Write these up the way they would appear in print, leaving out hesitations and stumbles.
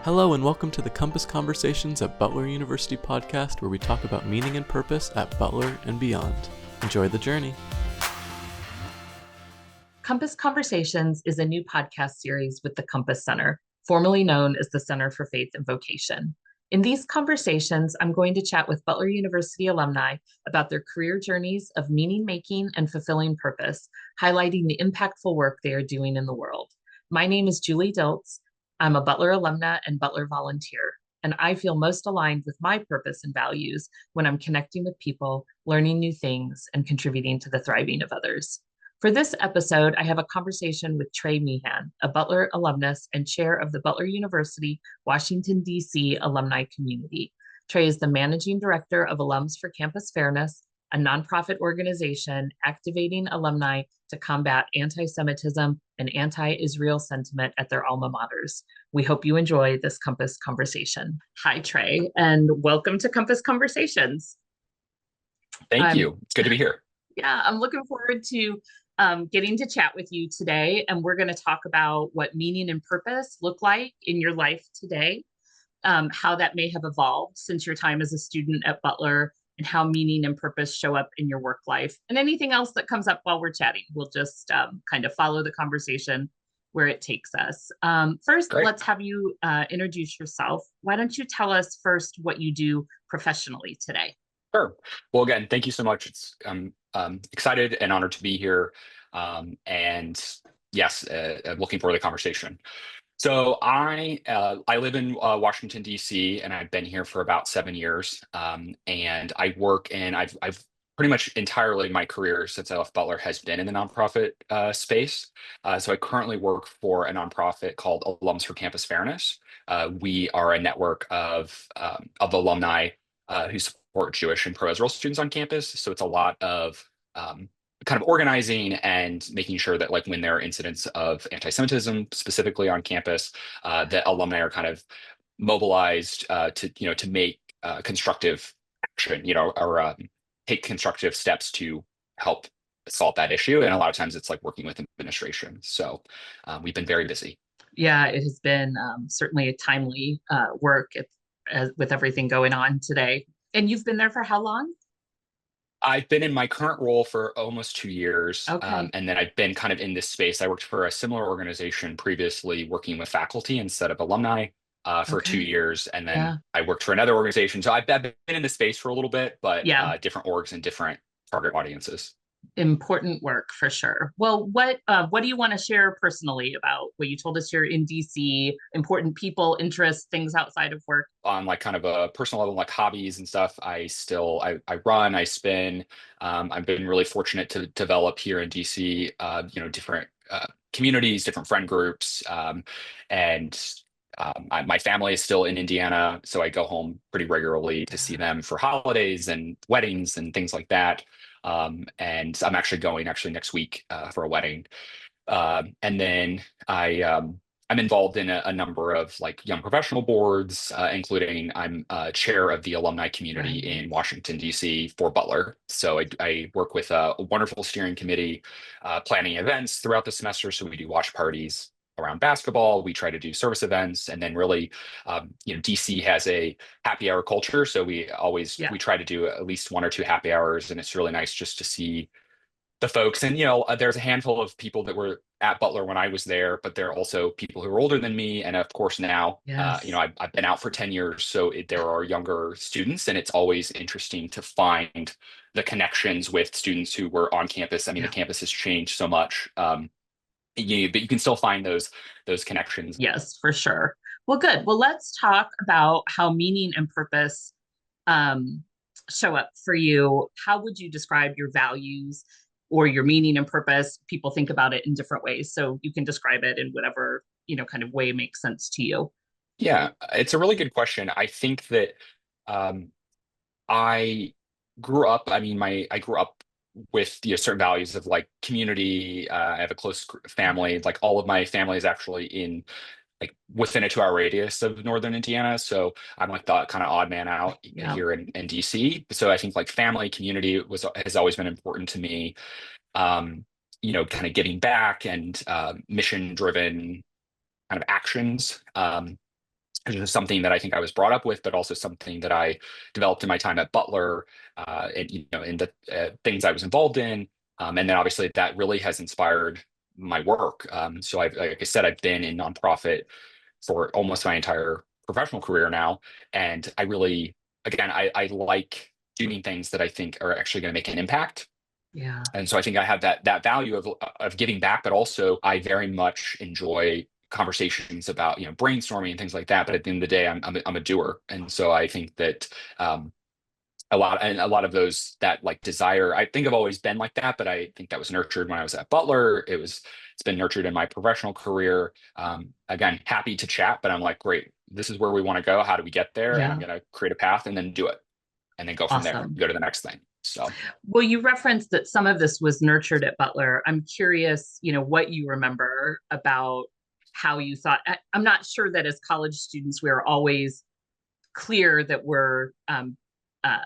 Hello and welcome to the Compass Conversations at Butler University podcast, where we talk about meaning and purpose at Butler and beyond. Enjoy the journey. Compass Conversations is a new podcast series with the Compass Center, formerly known as the Center for Faith and Vocation. In these conversations, I'm going to chat with Butler University alumni about their career journeys of meaning-making and fulfilling purpose, highlighting the impactful work they are doing in the world. My name is Julie Diltz. I'm a Butler alumna and Butler volunteer, and I feel most aligned with my purpose and values when I'm connecting with people, learning new things, and contributing to the thriving of others. For this episode, I have a conversation with Trey Meehan, a Butler alumnus and chair of the Butler University, Washington, D.C. alumni community. Trey is the managing director of Alums for Campus Fairness, a nonprofit organization activating alumni to combat anti-Semitism and anti-Israel sentiment at their alma maters. We hope you enjoy this Compass conversation. Hi, Trey, and welcome to Compass Conversations. Thank you. It's good to be here. Yeah, I'm looking forward to getting to chat with you today, and we're going to talk about what meaning and purpose look like in your life today, how that may have evolved since your time as a student at Butler, and how meaning and purpose show up in your work life, and anything else that comes up while we're chatting. We'll just kind of follow the conversation where it takes us. First, Great. Let's have you introduce yourself. Why don't you tell us first what you do professionally today? Sure. Well, again, thank you so much. I'm excited and honored to be here. And yes, looking forward to the conversation. So I live in Washington, D.C., and I've been here for about 7 years. And I work in, I've pretty much entirely my career since I left Butler has been in the nonprofit space. So I currently work for a nonprofit called Alums for Campus Fairness. We are a network of alumni who support Jewish and pro-Israel students on campus. So it's a lot of kind of organizing and making sure that, like, when there are incidents of anti-Semitism specifically on campus, that alumni are kind of mobilized to make constructive action, or take constructive steps to help solve that issue. And a lot of times it's like working with administration. So we've been very busy. Yeah, it has been certainly a timely work with everything going on today. And you've been there for how long? I've been in my current role for almost 2 years. Okay. And then I've been kind of in this space. I worked for a similar organization previously, working with faculty instead of alumni for 2 years. And then I worked for another organization. So I've been in the space for a little bit, but different orgs and different target audiences. Important work for sure. Well, what do you want to share personally about what you told us you're in DC, important people, interests, things outside of work? On like kind of a personal level, like hobbies and stuff, I run, I spin. I've been really fortunate to develop here in DC, different communities, different friend groups. My family is still in Indiana, so I go home pretty regularly to see them for holidays and weddings and things like that. And I'm actually going next week for a wedding. And then I'm involved in a number of like young professional boards, including I'm chair of the alumni community in Washington, D.C. for Butler. So I work with a wonderful steering committee, planning events throughout the semester. So we do watch parties around basketball. We try to do service events, and then really, DC has a happy hour culture. So we try to do at least 1 or 2 happy hours, and it's really nice just to see the folks. And there's a handful of people that were at Butler when I was there, but there are also people who are older than me, and of course now, I've been out for 10 years, so there are younger students, and it's always interesting to find the connections with students who were on campus. I mean, the campus has changed so much. But you can still find those connections. Yes, for sure. Well, good. Well, let's talk about how meaning and purpose show up for you. How would you describe your values or your meaning and purpose? People think about it in different ways, so you can describe it in whatever kind of way makes sense to you. Yeah, it's a really good question. I think that I grew up. I mean, I grew up with certain values of like community. I have a close family. Like all of my family is actually in like within a 2-hour radius of northern Indiana. So I'm like the kind of odd man out here in DC. So I think like family, community has always been important to me. Kind of giving back and mission driven kind of actions. is something that I think I was brought up with, but also something that I developed in my time at Butler, and in the things I was involved in, and then obviously that really has inspired my work. So like I said, I've been in nonprofit for almost my entire professional career now, and I really, again, I like doing things that I think are actually going to make an impact. Yeah. And so I think I have that value of giving back, but also I very much enjoy conversations about brainstorming and things like that. But at the end of the day, I'm a doer, and so I think that um, a lot of those, that like desire, I think I've always been like that, but I think that was nurtured when I was at Butler. It's been nurtured in my professional career. Again, happy to chat, but I'm like, great, this is where we want to go. How do we get there? And I'm Yeah. going to create a path and then do it, and then go from there, Awesome. go to the next thing. So. Well, you referenced that some of this was nurtured at Butler. I'm curious, what you remember about how you thought. I'm not sure that as college students, we're always clear that we're uh,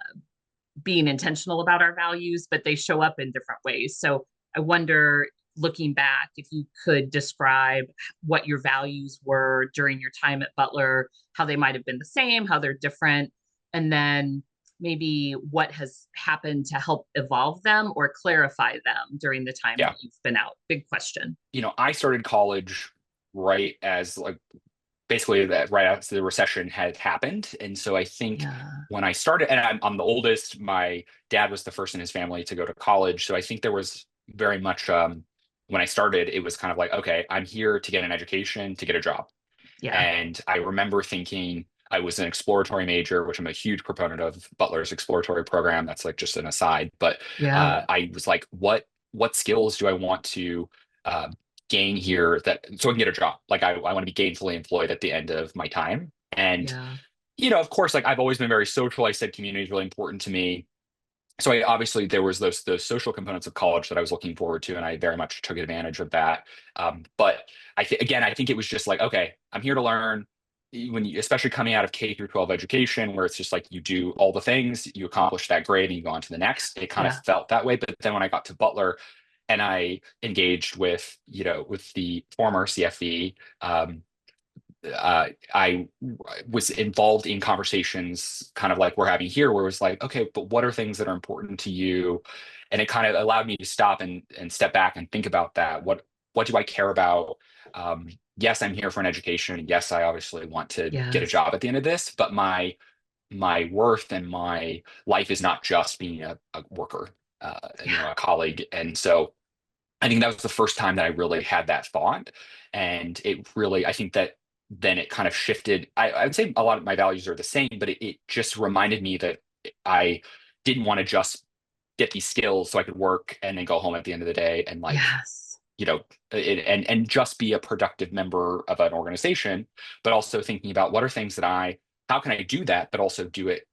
being intentional about our values, but they show up in different ways. So I wonder, looking back, if you could describe what your values were during your time at Butler, how they might have been the same, how they're different, and then maybe what has happened to help evolve them or clarify them during the time Yeah. that you've been out. Big question. I started college right as like basically that right after the recession had happened. And so I think Yeah. when I started, and I'm the oldest, my dad was the first in his family to go to college. So I think there was very much, when I started, it was kind of like, okay, I'm here to get an education, to get a job. Yeah. And I remember thinking, I was an exploratory major, which I'm a huge proponent of Butler's exploratory program. That's like just an aside. But Yeah. I was like, what skills do I want to uh, gain here that so I can get a job? Like I want to be gainfully employed at the end of my time. And Yeah. of course, like I've always been very social. I said community is really important to me. So obviously there was those social components of college that I was looking forward to, and I very much took advantage of that. But I think it was just like, okay, I'm here to learn. When you, especially coming out of K through 12 education, where it's just like you do all the things, you accomplish that grade, and you go on to the next. It kind of Yeah. felt that way. But then when I got to Butler, and I engaged with with the former CFE, I was involved in conversations kind of like we're having here, where it was like, okay, but what are things that are important to you? And it kind of allowed me to stop and step back and think about that. What do I care about? Yes, I'm here for an education. Yes, I obviously want to get a Yes. job at the end of this, but my worth and my life is not just being a worker, Yeah. a colleague. And so I think that was the first time that I really had that thought. And it really, I think that then it kind of shifted. I would say a lot of my values are the same, but it just reminded me that I didn't want to just get these skills so I could work and then go home at the end of the day and like, Yes. and just be a productive member of an organization, but also thinking about what are things that how can I do that, but also do it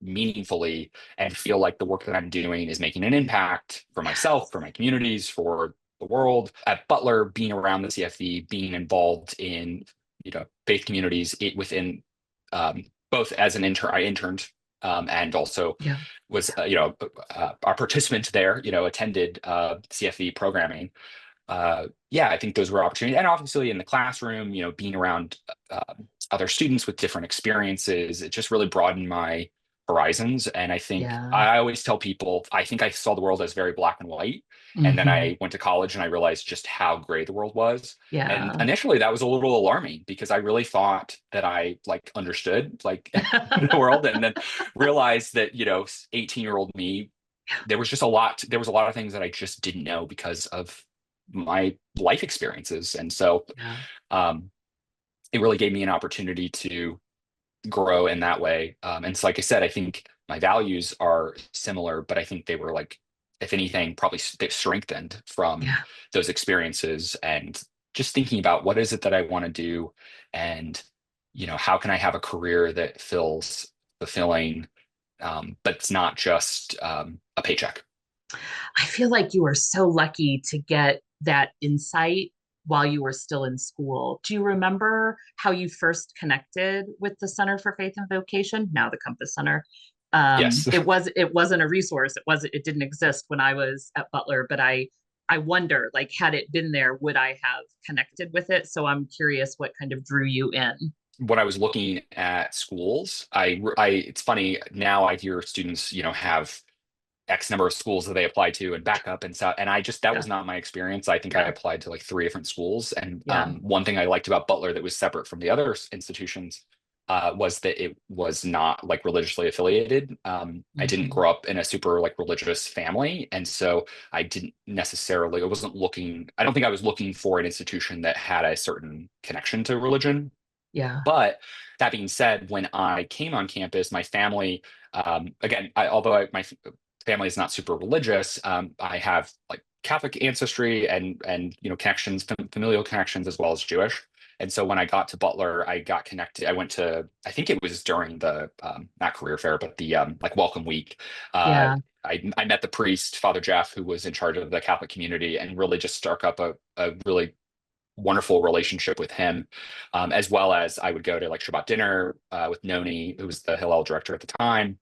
meaningfully and feel like the work that I'm doing is making an impact for myself, for my communities, for the world. At Butler, being around the CFE, being involved in faith communities within both as an intern, I interned, and also Yeah. was a participant there. Attended CFE programming. Yeah, I think those were opportunities, and obviously in the classroom, being around other students with different experiences, it just really broadened my horizons. And I think Yeah. I always tell people, I think I saw the world as very black and white, and then Hmm. I went to college and I realized just how gray the world was. And Yeah. initially, that was a little alarming because I really thought that I like understood like the world, and then realized that 18-year-old me, there was a lot of things that I just didn't know because of my life experiences. And so Yeah. um, it really gave me an opportunity to grow in that way. And so, like I said, I think my values are similar, but I think they were like, if anything, probably they've strengthened from Yeah. those experiences, and just thinking about what is it that I want to do, and how can I have a career that feels fulfilling, but it's not just a paycheck. I feel like you were so lucky to get that insight while you were still in school. Do you remember how you first connected with the Center for Faith and Vocation, now the Compass Center? Yes. It wasn't a resource. It didn't exist when I was at Butler, but I wonder, like, had it been there, would I have connected with it? So I'm curious what kind of drew you in. when I was looking at schools, it's funny now I hear students, have X number of schools that they apply to and backup and stuff. And that Yeah. was not my experience. I think I Yeah. applied to like three different schools. And Yeah. one thing I liked about Butler that was separate from the other institutions was that it was not like religiously affiliated. I didn't Mhm. grow up in a super like religious family. And so I don't think I was looking for an institution that had a certain connection to religion. Yeah. But that being said, when I came on campus, my family, again, my family is not super religious, I have like Catholic ancestry and connections, familial connections as well as Jewish. And so when I got to Butler, I got connected. I went to, I think it was during the not career fair, but the like welcome week. Uh, Yeah. I met the priest, Father Jeff, who was in charge of the Catholic community, and really just struck up a really wonderful relationship with him, as well as I would go to like Shabbat dinner with Noni, who was the Hillel director at the time.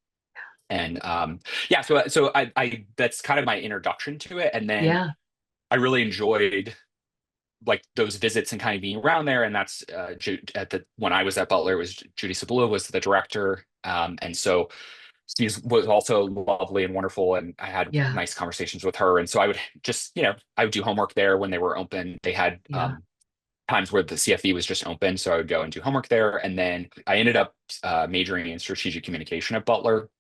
And yeah, so I that's kind of my introduction to it. And then Yeah. I really enjoyed like those visits and kind of being around there. And that's when I was at Butler, it was Judy Sabula was the director. And so she was also lovely and wonderful. And I had Yeah. nice conversations with her. And so I would just, I would do homework there when they were open. They had Yeah. times where the CFE was just open. So I would go and do homework there. And then I ended up majoring in strategic communication at Butler.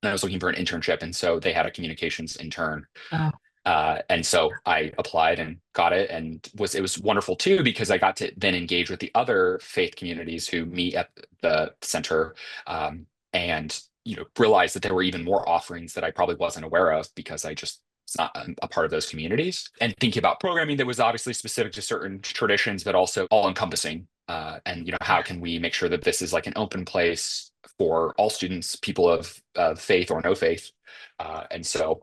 And I was looking for an internship. And so they had a communications intern. Oh, And so I applied and got it, and it was wonderful too because I got to then engage with the other faith communities who meet at the center, and realize that there were even more offerings that I probably wasn't aware of because I just was not a part of those communities. And thinking about programming that was obviously specific to certain traditions, but also all encompassing. And how yeah. can we make sure that this is like an open place for all students, people of faith or no faith, and so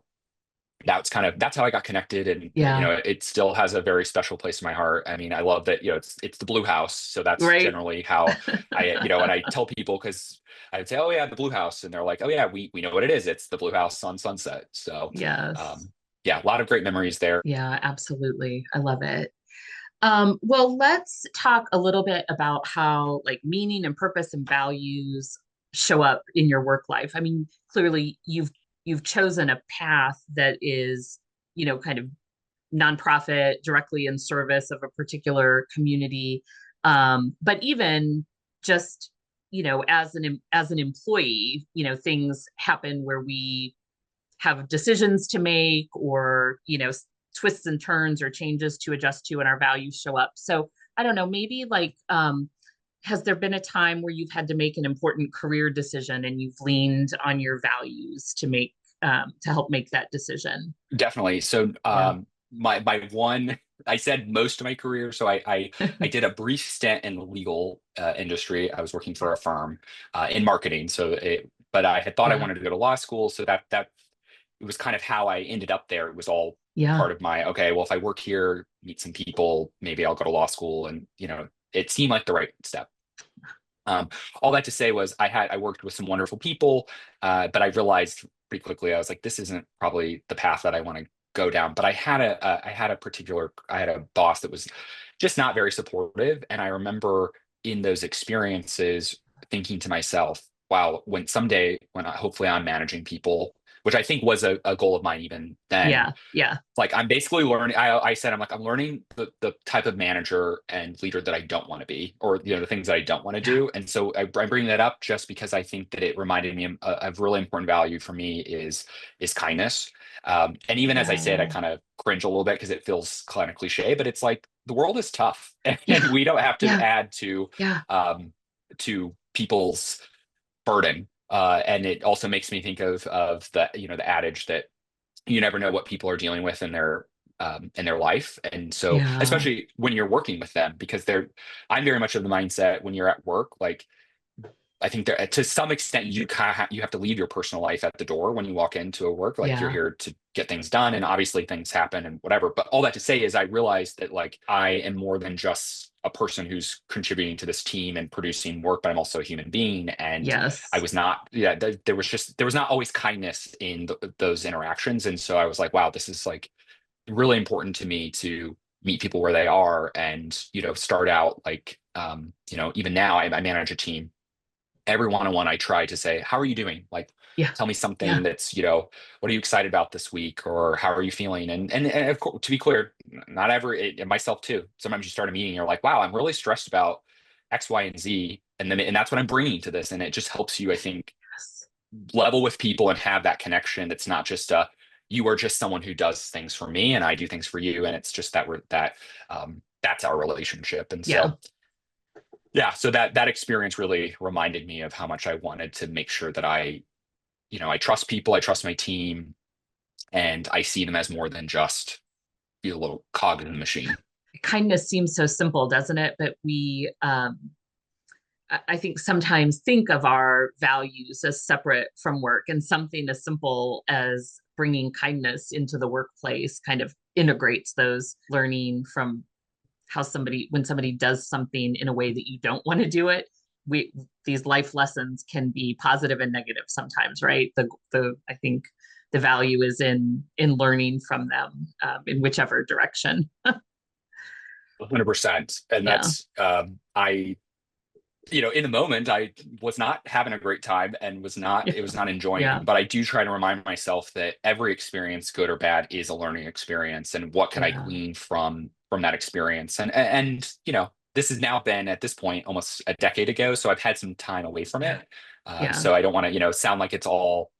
that's how I got connected, and Yeah. it still has a very special place in my heart. I mean, I love that it's the Blue House, so that's Right. generally how and I tell people because I would say, oh yeah, the Blue House, and they're like, oh yeah, we know what it is. It's the Blue House on Sunset. So Yes. yeah, a lot of great memories there. Yeah, absolutely. I love it. Well, let's talk a little bit about how like meaning and purpose and values show up in your work life. I mean, clearly you've chosen a path that is, kind of nonprofit, directly in service of a particular community. But even just, as an employee, things happen where we have decisions to make, or twists and turns or changes to adjust to, and our values show up. So I don't know, maybe like has there been a time where you've had to make an important career decision and you've leaned on your values to help make that decision? Definitely. So Yeah. my one, I said most of my career. So I did a brief stint in the legal industry. I was working for a firm in marketing. But I had thought I Yeah. wanted to go to law school. So that it was kind of how I ended up there. It was all Yeah. part of my, okay, well, if I work here, meet some people, maybe I'll go to law school. And, it seemed like the right step. Um, all that to say was I worked with some wonderful people, but I realized pretty quickly, I was like, this isn't probably the path that I want to go down. But I had a boss that was just not very supportive. And I remember in those experiences thinking to myself, wow, hopefully I'm managing people, which I think was a goal of mine even then. Yeah. Yeah. Like I'm basically learning. I said I'm learning the type of manager and leader that I don't want to be, or the things that I don't want to Yeah. do. And so I bring that up just because I think that it reminded me of really important value for me is kindness. And even as I say it, I Yeah. kind of cringe a little bit because it feels kind of cliche, but it's like the world is tough, and Yeah. we don't have to Yeah. add Yeah. to people's burden. And it also makes me think of the adage that you never know what people are dealing with in their life. And so Yeah. especially when you're working with them, because I'm very much of the mindset when you're at work, like I think that to some extent you kind of you have to leave your personal life at the door when you walk into a work. Like you're Yeah. here to get things done, and obviously things happen and whatever. But all that to say is, I realized that like I am more than just a person who's contributing to this team and producing work, but I'm also a human being. And I Yes. was not. Yeah, there was not always kindness in those interactions, and so I was like, wow, this is like really important to me to meet people where they are, and start out like even now I manage a team. Every one-on-one I try to say, how are you doing? Like, Yeah. tell me something Yeah. that's, what are you excited about this week, or how are you feeling? And of course, to be clear, not every, and myself too, sometimes you start a meeting, you're like, wow, I'm really stressed about X, Y, and Z, and that's what I'm bringing to this, and it just helps you, I think, Yes. level with people and have that connection. That's not just you are just someone who does things for me and I do things for you, and it's just that's our relationship. And Yeah. so yeah, so that experience really reminded me of how much I wanted to make sure that I trust people, I trust my team, and I see them as more than just a little cog in the machine. Kindness seems so simple, doesn't it? But I think sometimes think of our values as separate from work, and something as simple as bringing kindness into the workplace kind of integrates those, learning from how when somebody does something in a way that you don't want to do it. These life lessons can be positive and negative sometimes, right? I think the value is in learning from them, in whichever direction. 100%. And Yeah. that's I in the moment I was not having a great time and it was not enjoying, Yeah. but I do try to remind myself that every experience, good or bad, is a learning experience, and what can I Yeah. glean from that experience. And this has now been, at this point, almost a decade ago, so I've had some time away from Yeah. it. Yeah. So I don't want to sound like it's all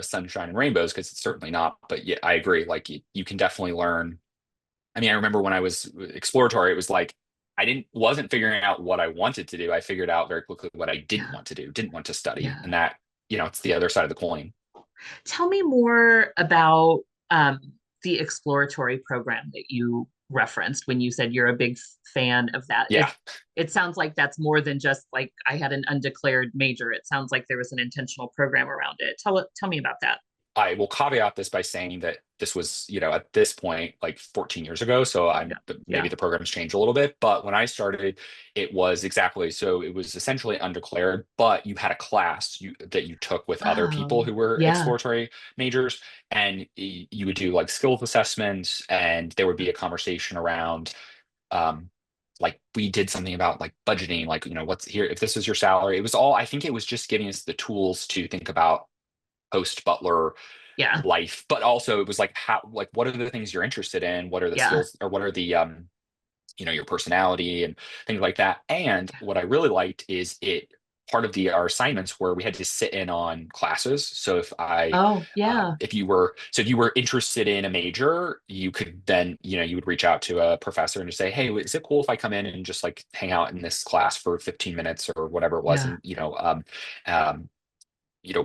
sunshine and rainbows, because it's certainly not. But yeah, I agree, like you can definitely learn. I mean, I remember when I was exploratory, it was like I wasn't figuring out what I wanted to do. I figured out very quickly what I didn't Yeah. want to do, didn't want to study. Yeah. And that, it's the other side of the coin. Tell me more about the exploratory program that you referenced when you said you're a big fan of that. Yeah. It sounds like that's more than just like I had an undeclared major. It sounds like there was an intentional program around it. Tell me about that. I will caveat this by saying that this was, at this point, like 14 years ago. So Yeah. maybe Yeah. the program's changed a little bit, but when I started, it was exactly, so it was essentially undeclared, but you had a class that you took with other people Oh, who were yeah. exploratory majors, and you would do like skills assessments, and there would be a conversation around, um, like we did something about like budgeting, like, what's here, if this is your salary. It was all, I think it was just giving us the tools to think about post Butler Yeah. life, but also it was like, how, like, what are the things you're interested in, what are the Yeah. skills, or what are the your personality and things like that. And what I really liked is it part of our assignments where we had to sit in on classes. So Oh, yeah. if you were interested in a major, you could then, you would reach out to a professor and just say, hey, is it cool if I come in and just like hang out in this class for 15 minutes or whatever it was? Yeah. And um,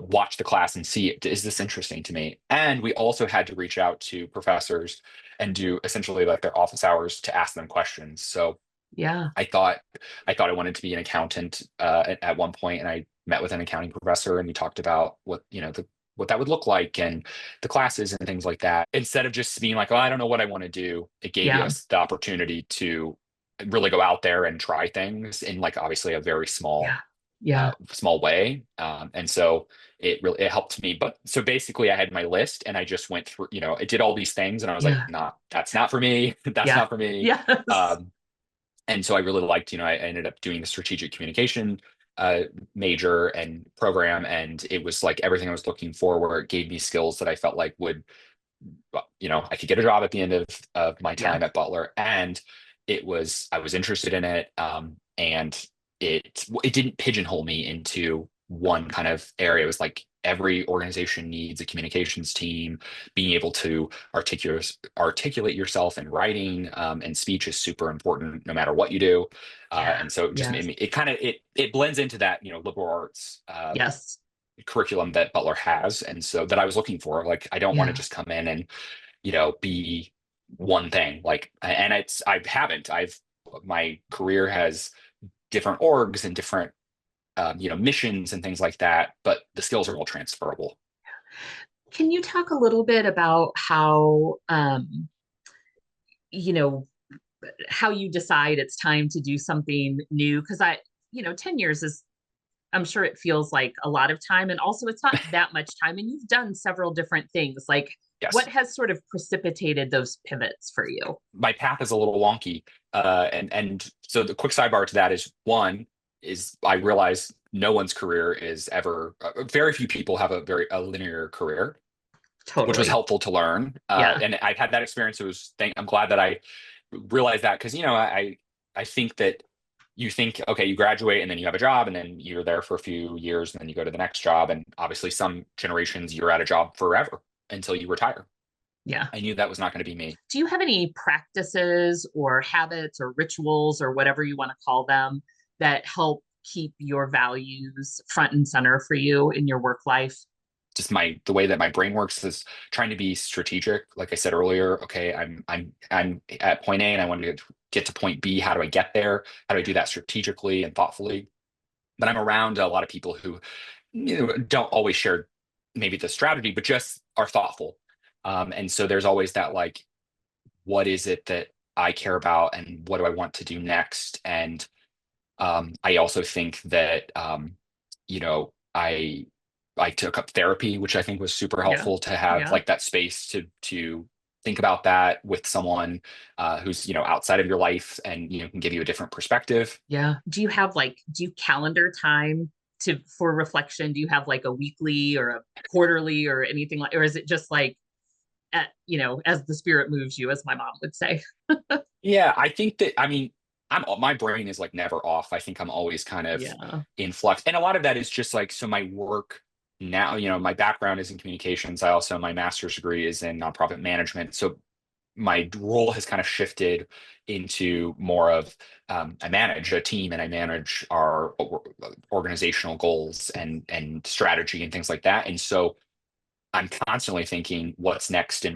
watch the class and see, is this interesting to me? And we also had to reach out to professors and do essentially like their office hours to ask them questions. So Yeah. I thought I wanted to be an accountant at one point, and I met with an accounting professor, and we talked about what that would look like, and the classes and things like that. Instead of just being like, oh, I don't know what I want to do, it gave Yeah. us the opportunity to really go out there and try things in, like, obviously a very Yeah. Yeah. small way. And so it helped me. But so basically I had my list and I just went through, it did all these things, and I was like, Yeah. nah, that's not for me. That's Yeah. not for me. Yes. Um, and so I really liked, I ended up doing the strategic communication major and program. And it was like everything I was looking for, where it gave me skills that I felt like would, I could get a job at the end of my Yeah. time at Butler. And I was interested in it. And it didn't pigeonhole me into one kind of area. It was like every organization needs a communications team. Being able to articulate yourself in writing and speech is super important, no matter what you do. Yeah. And so it just made Yes. me. It kind of it blends into that liberal arts Yes. curriculum that Butler has, and so that I was looking for. Like, I don't want to Yeah. just come in and be one thing. Like, and I haven't. My career has different orgs and different missions and things like that, but the skills are all transferable. Can you talk a little bit about you know, how you decide it's time to do something new? Because 10 years is, I'm sure it feels like a lot of time. And also, it's not that much time. And you've done several different things. Like, Yes. What has sort of precipitated those pivots for you? My path is a little wonky. And so the quick sidebar to that is, one is I realize no one's career is ever, very few people have a linear career, which was Totally. helpful to learn. Yeah. And I've had that experience. I'm glad that I realized that, because, I think that you think, okay, you graduate and then you have a job and then you're there for a few years and then you go to the next job. And obviously some generations you're at a job forever until you retire. Yeah. I knew that was not going to be me. Do you have any practices or habits or rituals or whatever you want to call them that help keep your values front and center for you in your work life? Just the way that my brain works is trying to be strategic. Like I said earlier, okay, I'm at point A and I want to get to point B. How do I get there? How do I do that strategically and thoughtfully? But I'm around a lot of people who, don't always share maybe the strategy, but just are thoughtful. And so there's always that, like, what is it that I care about and what do I want to do next? And I also think that, I took up therapy, which I think was super Yeah. helpful to have, Yeah. like, that space to think about that with someone who's, outside of your life and, can give you a different perspective. Yeah. Do you calendar time for reflection? Do you have like a weekly or a quarterly or anything like, or is it just like as the spirit moves you, as my mom would say? Yeah, I think that, I mean, my brain is like never off. I think I'm always kind of Yeah. in flux. And a lot of that is just like, so my work now, my background is in communications. My master's degree is in nonprofit management. So my role has kind of shifted into more of, I manage a team and I manage our organizational goals and strategy and things like that. And so I'm constantly thinking what's next in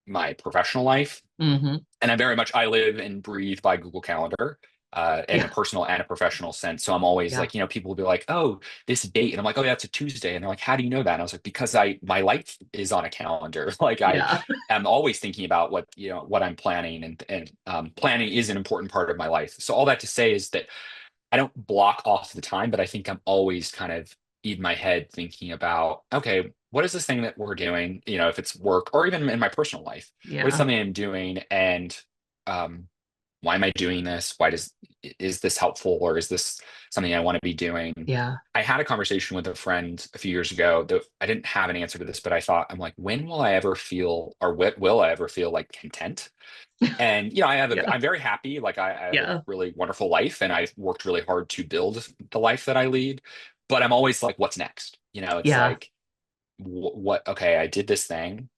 my professional life. Hmm. And I live and breathe by Google Calendar, in a Yeah. personal and a professional sense. So I'm always Yeah. like, people will be like, oh, this date. And I'm like, oh, yeah, it's a Tuesday. And they're like, how do you know that? And I was like, because my life is on a calendar. Like, I Yeah. am always thinking about what I'm planning, and planning is an important part of my life. So all that to say is that I don't block off the time, but I think I'm always kind of in my head thinking about, okay, what is this thing that we're doing? If it's work or even in my personal life, what is Yeah. something I'm doing, and um, why am I doing this? Is this helpful, or is this something I want to be doing? Yeah. I had a conversation with a friend a few years ago that I didn't have an answer to this, but I'm like, when will I ever feel, or what will I ever feel like content? And Yeah. I'm very happy. Like, I have a Yeah. really wonderful life, and I've worked really hard to build the life that I lead. But I'm always like, what's next? It's Yeah. like, what? Okay, I did this thing.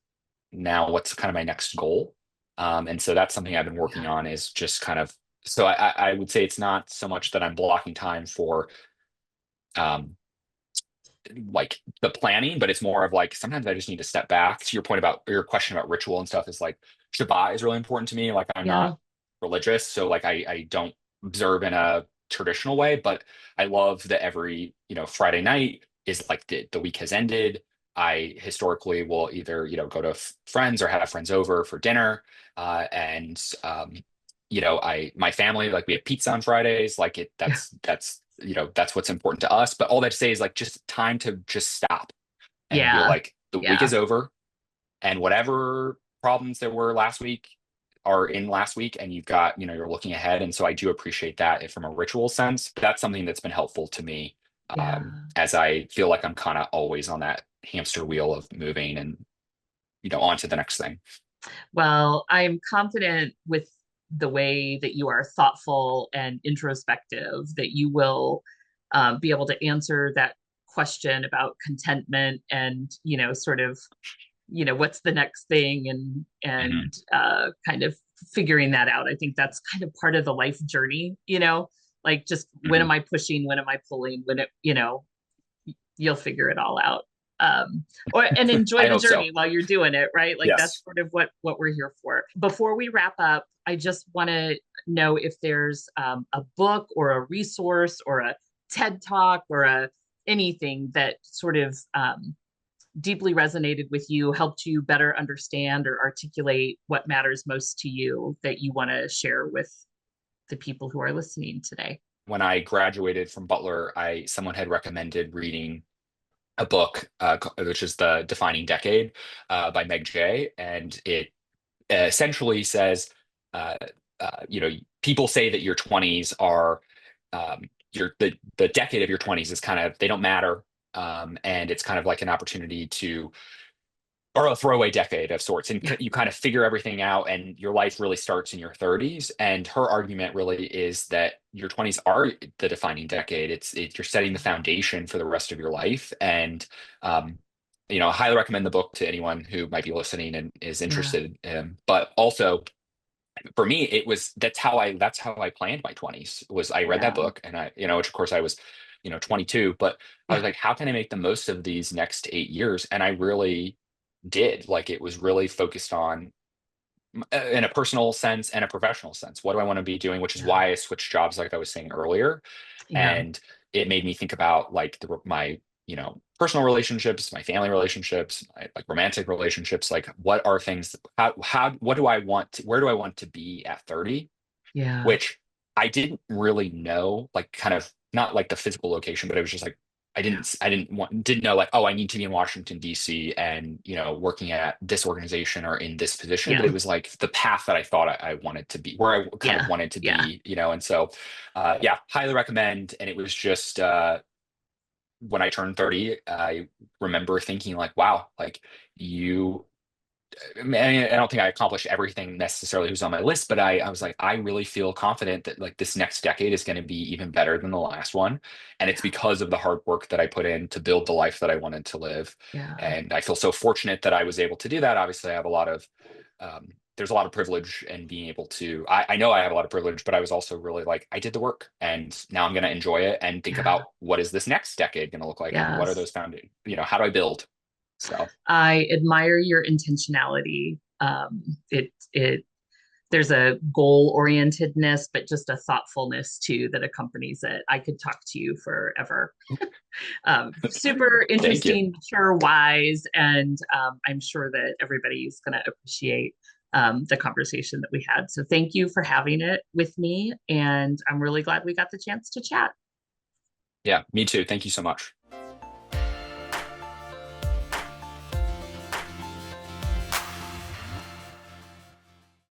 Now, what's kind of my next goal? And so that's something I've been working Yeah. on, is just kind of. So I would say it's not so much that I'm blocking time for, um, like, the planning, but it's more of like, sometimes I just need to step back. To your point about your question about ritual and stuff, is like, Shabbat is really important to me. Like, I'm Yeah. not religious, so like, I don't observe in a traditional way, but I love that every, Friday night is like the week has ended. I historically will either, go to friends or have friends over for dinner. And my family, like, we have pizza on Fridays. Like, Yeah. that's what's important to us. But all that to say is, like, just time to just stop and be Yeah. like, the week Yeah. is over, and whatever problems there were last week are in last week, and you've got, you're looking ahead. And so I do appreciate that, from a ritual sense. That's something that's been helpful to me, Yeah. as I feel like I'm kind of always on that hamster wheel of moving and, on to the next thing. Well, I'm confident with the way that you are thoughtful and introspective that you will be able to answer that question about contentment and, sort of, what's the next thing, Mhm. and kind of figuring that out. I think that's kind of part of the life journey, like, just when am Mhm. I pushing? When am I pulling? You'll figure it all out. And enjoy I the hope so. journey while you're doing it, right? Like, that's Yes. sort of what we're here for. Before we wrap up, I just want to know if there's a book or a resource or a TED talk or anything that sort of deeply resonated with you, helped you better understand or articulate what matters most to you, that you want to share with the people who are listening today. When I graduated from Butler, someone had recommended reading a book, which is The Defining Decade by Meg Jay. And it essentially says, uh, people say that your 20s are the decade of your 20s is kind of, they don't matter. And it's kind of like an opportunity to, or a throwaway decade of sorts. And Yeah. you kind of figure everything out, and your life really starts in your 30s. And her argument really is that your 20s are the defining decade. You're setting the foundation for the rest of your life. And, I highly recommend the book to anyone who might be listening and is Yeah. interested. But also, for me, that's how I planned my 20s. Was I read that Yeah. book, and which of course I was 22, but I was Yeah. like, how can I make the most of these next 8 years? And I really did. Like, it was really focused on, in a personal sense and a professional sense, what do I want to be doing, which is Yeah. why I switched jobs, like I was saying earlier. Yeah. And it made me think about, like, my personal relationships, my family relationships, my, like, romantic relationships. Like, what are things, what do I want to, where do I want to be at 30? Yeah. Which I didn't really know, like, kind of not like the physical location, but it was just like, didn't know, like, oh, I need to be in Washington, D.C. and, working at this organization or in this position. But Yeah. it was like the path that I thought I wanted to be, where I kind of Yeah. wanted to Yeah. be, and so, yeah, highly recommend. And it was just, when I turned 30, I remember thinking, like, wow, like, you, I mean, I don't think I accomplished everything necessarily was on my list, but I was like, I really feel confident that, like, this next decade is going to be even better than the last one. And it's because of the hard work that I put in to build the life that I wanted to live. Yeah. And I feel so fortunate that I was able to do that. Obviously, I have there's a lot of privilege in being able to, I know I have a lot of privilege, but I was also really like, I did the work, and now I'm going to enjoy it and think Yeah. about, what is this next decade going to look like? And what are Yes. those founding, how do I build? So, I admire your intentionality. It there's a goal orientedness, but just a thoughtfulness too that accompanies it. I could talk to you forever. Super thank you. interesting, mature, wise, and I'm sure that everybody is going to appreciate the conversation that we had. So thank you for having it with me, and I'm really glad we got the chance to chat. Yeah, me too. Thank you so much.